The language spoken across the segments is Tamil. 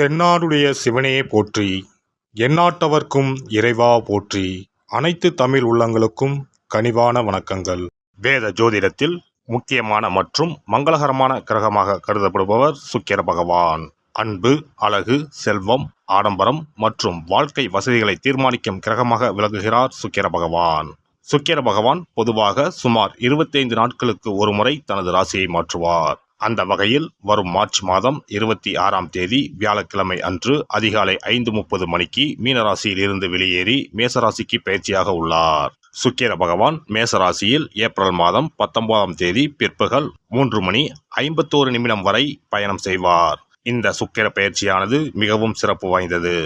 தென்னாடுடைய சிவனே போற்றி, எந்நாட்டவர்க்கும் இறைவா போற்றி, அனைத்து தமிழ் உள்ளங்களுக்கும் கனிவான வணக்கங்கள். வேத ஜோதிடத்தில் முக்கியமான மற்றும் மங்களகரமான கிரகமாக கருதப்படுபவர் சுக்கிர பகவான். அன்பு, அழகு, செல்வம், ஆடம்பரம் மற்றும் வாழ்க்கை வசதிகளை தீர்மானிக்கும் கிரகமாக விளங்குகிறார் சுக்கிர பகவான். சுக்கிர பகவான் பொதுவாக சுமார் 25 நாட்களுக்கு ஒரு முறை தனது ராசியை மாற்றுவார். அந்த வகையில் வரும் மார்ச் மாதம் 26ஆம் தேதி வியாழக்கிழமை அன்று அதிகாலை 5:30 மணிக்கு மீனராசியில் இருந்து வெளியேறி மேசராசிக்கு பயிற்சியாக உள்ளார். சுக்கிர பகவான் மேசராசியில் ஏப்ரல் மாதம் 19ஆம் தேதி பிற்பகல் 3:51 வரை பயணம் செய்வார். இந்த சுக்கிர பயிற்சியானது மிகவும் சிறப்பு வாய்ந்தது.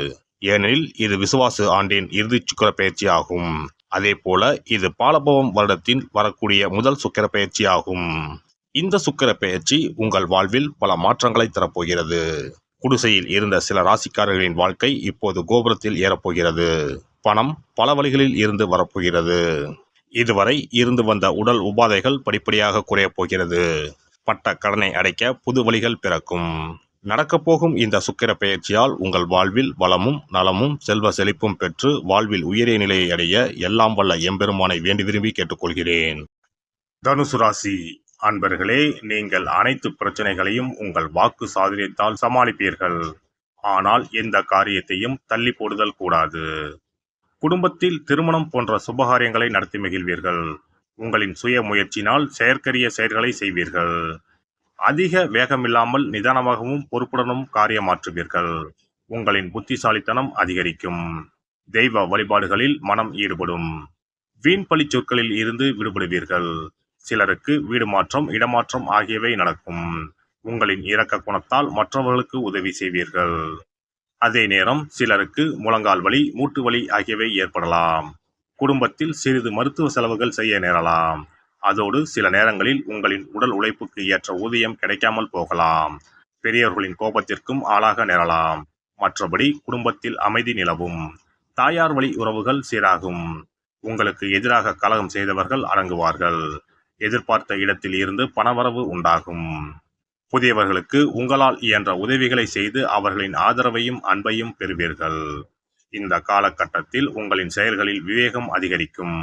ஏனெனில் இது விசுவாசு ஆண்டின் இறுதி சுக்கிர பயிற்சி ஆகும். அதே போல இது பாலபவம் வருடத்தின் வரக்கூடிய முதல் சுக்கிர பயிற்சி ஆகும். இந்த சுக்கிர பெயர்ச்சி உங்கள் வாழ்வில் பல மாற்றங்களை தரப்போகிறது. குடிசையில் இருந்த சில ராசிக்காரர்களின் வாழ்க்கை இப்போது கோபுரத்தில் ஏறப்போகிறது. பணம் பல வழிகளில் இருந்து வரப்போகிறது. இதுவரை இருந்து வந்த உடல் உபாதைகள் படிப்படியாக குறையப் போகிறது. பட்ட கடனை அடைக்க புது வழிகள் பிறக்கும். நடக்கப்போகும் இந்த சுக்கிர பெயர்ச்சியால் உங்கள் வாழ்வில் வளமும் நலமும் செல்வ செழிப்பும் பெற்று வாழ்வில் உயரிய நிலையை அடைய எல்லாம் வல்ல எம்பெருமானை வேண்டி விரும்பி கேட்டுக்கொள்கிறேன். தனுசு ராசி அன்பர்களே, நீங்கள் அனைத்து பிரச்சனைகளையும் உங்கள் வாக்கு சாதுரியத்தால் சமாளிப்பீர்கள். ஆனால் எந்த காரியத்தையும் தள்ளி போடுதல் கூடாது. குடும்பத்தில் திருமணம் போன்ற சுபகாரியங்களை நடத்தி மகிழ்வீர்கள். உங்களின் சுய முயற்சினால் செயற்கரிய செயல்களை செய்வீர்கள். அதிக வேகமில்லாமல் நிதானமாகவும் பொறுப்புடனும் காரியமாற்றுவீர்கள். உங்களின் புத்திசாலித்தனம் அதிகரிக்கும். தெய்வ வழிபாடுகளில் மனம் ஈடுபடும். வீண் பழி சொற்களில் இருந்து விடுபடுவீர்கள். சிலருக்கு வீடு மாற்றம், இடமாற்றம் ஆகியவை நடக்கும். உங்களின் இரக்க குணத்தால் மற்றவர்களுக்கு உதவி செய்வீர்கள். அதே நேரம் சிலருக்கு முழங்கால் வலி, மூட்டு வலி ஆகியவை ஏற்படலாம். குடும்பத்தில் சிறிது மருத்துவ செலவுகள் செய்ய நேரலாம். அதோடு சில நேரங்களில் உங்களின் உடல் உழைப்புக்கு ஏற்ற ஊதியம் கிடைக்காமல் போகலாம். பெரியவர்களின் கோபத்திற்கும் ஆளாக நேரலாம். மற்றபடி குடும்பத்தில் அமைதி நிலவும். தாயார் வழி உறவுகள் சீராகும். உங்களுக்கு எதிராக கலகம் செய்தவர்கள் அடங்குவார்கள். எதிர்பார்த்த இடத்தில் இருந்து பணவரவு உண்டாகும். புதியவர்களுக்கு உங்களால் இயன்ற உதவிகளை செய்து அவர்களின் ஆதரவையும் அன்பையும் பெறுவீர்கள். இந்த காலகட்டத்தில் உங்களின் செயல்களில் விவேகம் அதிகரிக்கும்.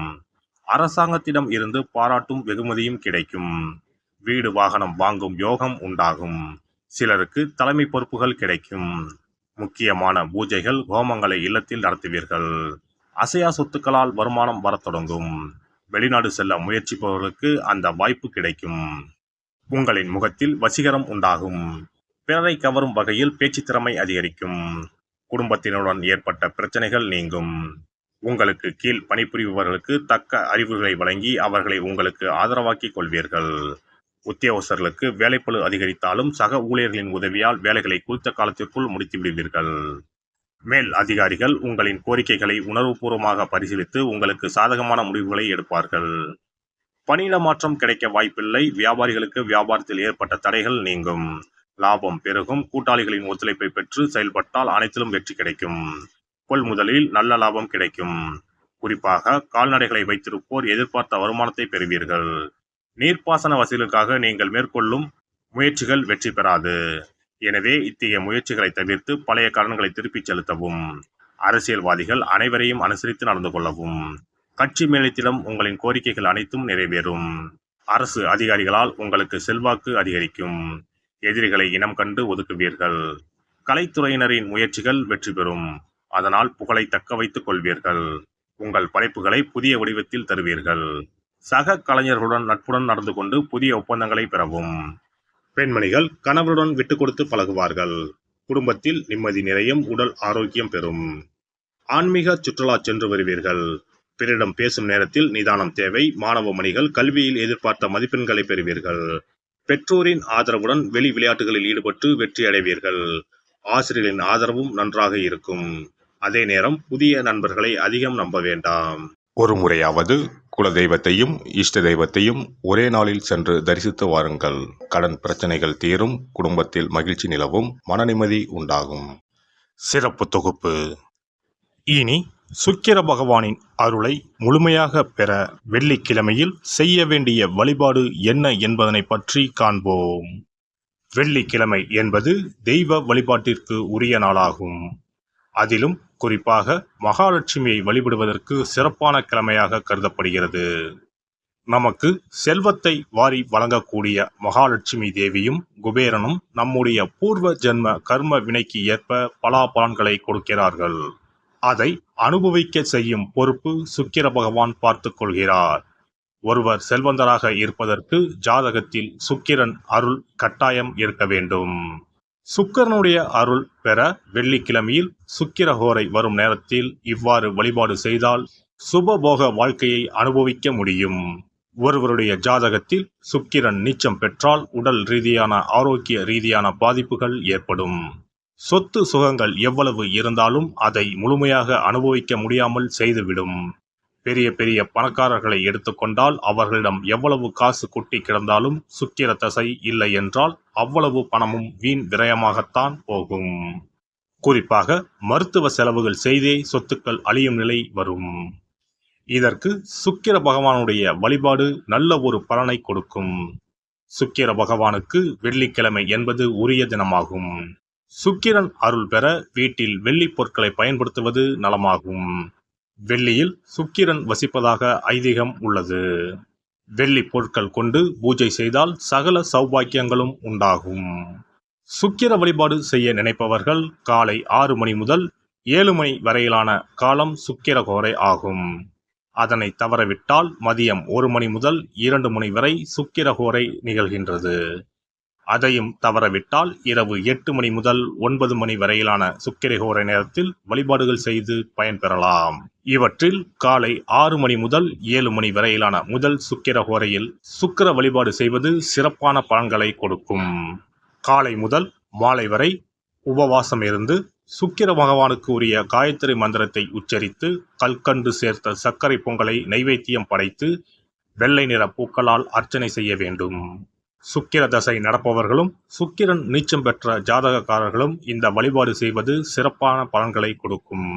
அரசாங்கத்திடம் இருந்து பாராட்டும் வெகுமதியும் கிடைக்கும். வீடு வாகனம் வாங்கும் யோகம் உண்டாகும். சிலருக்கு தலைமை பொறுப்புகள் கிடைக்கும். முக்கியமான பூஜைகள், ஹோமங்களை இல்லத்தில் நடத்துவீர்கள். அசையா சொத்துக்களால் வருமானம் வரத் தொடங்கும். வெளிநாடு செல்ல முயற்சிப்பவர்களுக்கு அந்த வாய்ப்பு கிடைக்கும். உங்களின் முகத்தில் வசீகரம் உண்டாகும். பிறரை கவரும் வகையில் பேச்சு திறமை அதிகரிக்கும். குடும்பத்தினருடன் ஏற்பட்ட பிரச்சனைகள் நீங்கும். உங்களுக்கு கீழ் பணிபுரிபவர்களுக்கு தக்க அறிவுகளை வழங்கி அவர்களை உங்களுக்கு ஆதரவாக்கிக் கொள்வீர்கள். உத்தியோகஸ்தர்களுக்கு வேலைப்பளு அதிகரித்தாலும் சக ஊழியர்களின் உதவியால் வேலைகளை குறித்த காலத்திற்குள் முடித்து விடுவீர்கள். மேல் அதிகாரிகள் உங்களின் கோரிக்கைகளை உணர்வுபூர்வமாக பரிசீலித்து உங்களுக்கு சாதகமான முடிவுகளை எடுப்பார்கள். பணியிட மாற்றம் கிடைக்க வாய்ப்பில்லை. வியாபாரிகளுக்கு வியாபாரத்தில் ஏற்பட்ட தடைகள் நீங்கும். லாபம் பெருகும். கூட்டாளிகளின் ஒத்துழைப்பை பெற்று செயல்பட்டால் அனைத்திலும் வெற்றி கிடைக்கும். கொள்முதலில் நல்ல லாபம் கிடைக்கும். குறிப்பாக கால்நடைகளை வைத்திருப்போர் எதிர்பார்த்த வருமானத்தை பெறுவீர்கள். நீர்ப்பாசன வசதிகளுக்காக நீங்கள் மேற்கொள்ளும் முயற்சிகள் வெற்றி பெறாது. எனவே இத்தகைய முயற்சிகளை தவிர்த்து பழைய கடன்களை திருப்பிச் செலுத்தவும். அரசியல்வாதிகள் அனைவரையும் அனுசரித்து நடந்து கொள்ளவும். கட்சி மேலிடத்திடம் உங்களின் கோரிக்கைகள் அனைத்தும் நிறைவேறும். அரசு அதிகாரிகளால் உங்களுக்கு செல்வாக்கு அதிகரிக்கும். எதிரிகளை இனம் கண்டு ஒதுக்குவீர்கள். கலைத்துறையினரின் முயற்சிகள் வெற்றி பெறும். அதனால் புகழை தக்க வைத்துக் கொள்வீர்கள். உங்கள் படைப்புகளை புதிய வடிவத்தில் தருவீர்கள். சக கலைஞர்களுடன் நட்புடன் நடந்து கொண்டு புதிய ஒப்பந்தங்களை பெறவும். பெண்மணிகள் கணவருடன் விட்டு கொடுத்து பழகுவார்கள். குடும்பத்தில் நிம்மதி நிறையும். உடல் ஆரோக்கியம் பெறும். ஆன்மீக சுற்றுலா சென்று வருவீர்கள். பிறரிடம் பேசும் நேரத்தில் நிதானம் தேவை. மாணவ மணிகள் கல்வியில் எதிர்பார்த்த மதிப்பெண்களை பெறுவீர்கள். பெற்றோரின் ஆதரவுடன் வெளி விளையாட்டுகளில் ஈடுபட்டு வெற்றி அடைவீர்கள். ஆசிரியர்களின் ஆதரவும் நன்றாக இருக்கும். அதே நேரம் புதிய நண்பர்களை அதிகம் நம்ப வேண்டாம். ஒரு முறையாவது குல தெய்வத்தையும் இஷ்ட தெய்வத்தையும் ஒரே நாளில் சென்று தரிசித்து வாருங்கள். கடன் பிரச்சனைகள் தீரும். குடும்பத்தில் மகிழ்ச்சி நிலவும். மன நிம்மதி உண்டாகும். சிறப்பு தொகுப்பு. இனி சுக்கிர பகவானின் அருளை முழுமையாக பெற வெள்ளிக்கிழமையில் செய்ய வேண்டிய வழிபாடு என்ன என்பதனை பற்றி காண்போம். வெள்ளிக்கிழமை என்பது தெய்வ வழிபாட்டிற்கு உரிய நாளாகும். அதிலும் குறிப்பாக மகாலட்சுமியை வழிபடுவதற்கு சிறப்பான கிழமையாக கருதப்படுகிறது. நமக்கு செல்வத்தை வாரி வழங்கக்கூடிய மகாலட்சுமி தேவியும் குபேரனும் நம்முடைய பூர்வ ஜென்ம கர்ம வினைக்கு ஏற்ப பலாபலன்களை கொடுக்கிறார்கள். அதை அனுபவிக்க செய்யும் பொறுப்பு சுக்கிர பகவான் பார்த்துக் கொள்கிறார். ஒருவர் செல்வந்தராக இருப்பதற்கு ஜாதகத்தில் சுக்கிரன் அருள் கட்டாயம் இருக்க வேண்டும். சுக்கிரனுடைய அருள் பெற வெள்ளிக்கிழமையில் சுக்கிரஹோரை வரும் நேரத்தில் இவ்வாறு வழிபாடு செய்தால் சுபபோக வாழ்க்கையை அனுபவிக்க முடியும். ஒருவருடைய ஜாதகத்தில் சுக்கிரன் நீச்சம் பெற்றால் உடல் ரீதியான ஆரோக்கிய ரீதியான பாதிப்புகள் ஏற்படும். சொத்து சுகங்கள் எவ்வளவு இருந்தாலும் அதை முழுமையாக அனுபவிக்க முடியாமல் செய்துவிடும். பெரிய பெரிய பணக்காரர்களை எடுத்துக்கொண்டால் அவர்களிடம் எவ்வளவு காசு கொட்டி கிடந்தாலும் சுக்கிர தசை இல்லை என்றால் அவ்வளவு பணமும் வீண் விரயமாகத்தான் போகும். குறிப்பாக மருத்துவ செலவுகள் செய்தே சொத்துக்கள் அழியும் நிலை வரும். இதற்கு சுக்கிர பகவானுடைய வழிபாடு நல்ல ஒரு பலனை கொடுக்கும். சுக்கிர பகவானுக்கு வெள்ளிக்கிழமை என்பது உரிய தினமாகும். சுக்கிரன் அருள் பெற வீட்டில் வெள்ளி பொருட்களை பயன்படுத்துவது நலமாகும். வெள்ளியில் சுக்கிரன் வசிப்பதாக ஐதீகம் உள்ளது. வெள்ளி பொருட்கள் கொண்டு பூஜை செய்தால் சகல சௌபாக்கியங்களும் உண்டாகும். சுக்கிர வழிபாடு செய்ய நினைப்பவர்கள் காலை 6 மணி முதல் 7 மணி வரையிலான காலம் சுக்கிரஹோரை ஆகும். அதனை தவறவிட்டால் மதியம் 1 மணி முதல் 2 மணி வரை சுக்கிரஹோரை நிகழ்கின்றது. அதையும் தவறவிட்டால் இரவு 8 மணி முதல் 9 மணி வரையிலான சுக்கிரஹோரை நேரத்தில் வழிபாடுகள் செய்து பயன்பெறலாம். இவற்றில் காலை 6 மணி முதல் 7 மணி வரையிலான முதல் சுக்கிரஹோரையில் சுக்கிர வழிபாடு செய்வது சிறப்பான பலன்களை கொடுக்கும். காலை முதல் மாலை வரை உபவாசம் இருந்து சுக்கிர பகவானுக்கு உரிய காயத்ரி மந்திரத்தை உச்சரித்து கல்கண்டு சேர்த்த சர்க்கரை பொங்கலை நைவேத்தியம் படைத்து வெள்ளை நிற பூக்களால் அர்ச்சனை செய்ய வேண்டும். சுக்கிர தசை நடப்பவர்களும் சுக்கிரன் நீச்சம் பெற்ற ஜாதகக்காரர்களும் இந்த வழிபாடு செய்வது சிறப்பான பலன்களை கொடுக்கும்.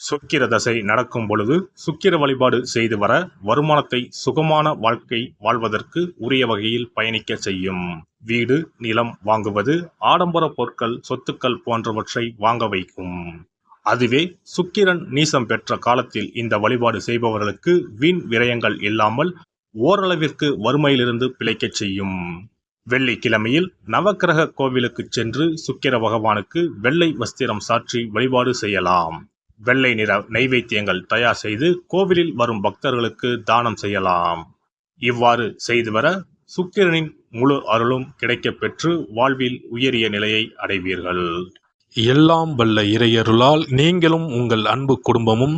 சுக்கிர தசை நடக்கும் பொழுது சுக்கிர வழிபாடு செய்து வர வருமானத்தை சுகமான வாழ்க்கை வாழ்வதற்கு உரிய வகையில் பயணிக்க செய்யும். வீடு நிலம் வாங்குவது, ஆடம்பர பொருட்கள் சொத்துக்கள் போன்றவற்றை வாங்க வைக்கும். அதுவே சுக்கிரன் நீசம் பெற்ற காலத்தில் இந்த வழிபாடு செய்பவர்களுக்கு வீண் விரயங்கள் இல்லாமல் ஓரளவிற்கு வறுமையிலிருந்து பிழைக்கச் செய்யும். வெள்ளிக்கிழமையில் நவக்கிரக கோவிலுக்கு சென்று சுக்கிர பகவானுக்கு வெள்ளை வஸ்திரம் சாற்றி வழிபாடு செய்யலாம். வெள்ளை நிற நைவேத்தியங்கள் தயார் செய்து கோவிலில் வரும் பக்தர்களுக்கு தானம் செய்யலாம். இவ்வாறு செய்து வர சுக்கிரனின் முழு அருளும் கிடைக்கப் பெற்று வாழ்வில் உயரிய நிலையை அடைவீர்கள். எல்லாம் வல்ல இறையருளால் நீங்களும் உங்கள் அன்பு குடும்பமும்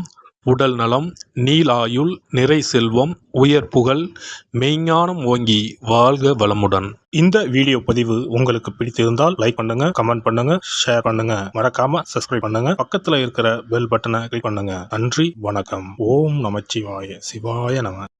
உடல் நலம், நீலாயுள், நிறை செல்வம், உயர் புகழ், மெய்ஞானம் ஓங்கி வாழ்க வளமுடன். இந்த வீடியோ பதிவு உங்களுக்கு பிடித்திருந்தால் லைக் பண்ணுங்க, கமெண்ட் பண்ணுங்க, ஷேர் பண்ணுங்க, மறக்காம சப்ஸ்கிரைப் பண்ணுங்க, பக்கத்துல இருக்கிற பெல் பட்டனை கிளிக் பண்ணுங்க. நன்றி, வணக்கம். ஓம் நமச்சிவாய, சிவாய நம.